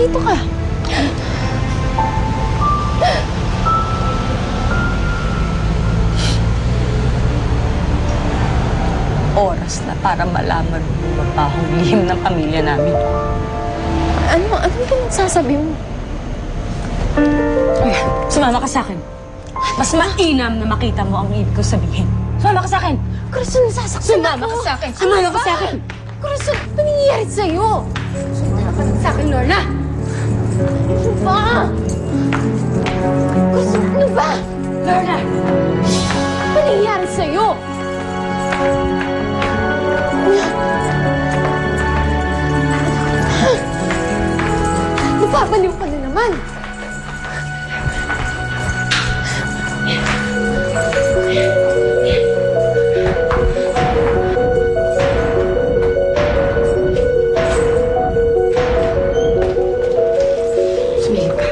Dito ka. Oras na para malaman mo yung mabahong lihim ng pamilya namin. Ano yung nagsasabi mo? Sumama ka sa akin. Mas mainam na makita mo ang ibig ko sabihin. Sumama ka sa akin! Corazon, nasasaktan Sumama ako. ka sa akin! Sumama ka sa akin! Corazon, ano nangyayari sa'yo? Sumama ka sa akin, Lorna! Ano ba? Corazon, ano ba? Lorna! Ano nangyayari sa'yo? Napapaliw ka na naman! Sumilip ka.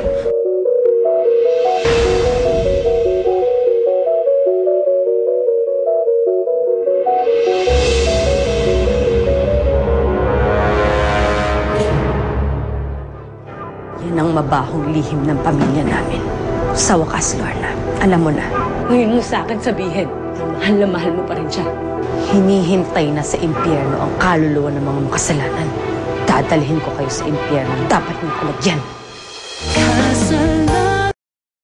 Yan ang mabahong lihim ng pamilya namin. Sa wakas, Lorna, alam mo na. Ngayon mo sa akin sabihin, mahal na mahal mo pa rin siya. Hinihintay na sa impyerno ang kaluluwa ng mga makasalanan. Dadalhin ko kayo sa impyerno. Dapat niyo kulagyan.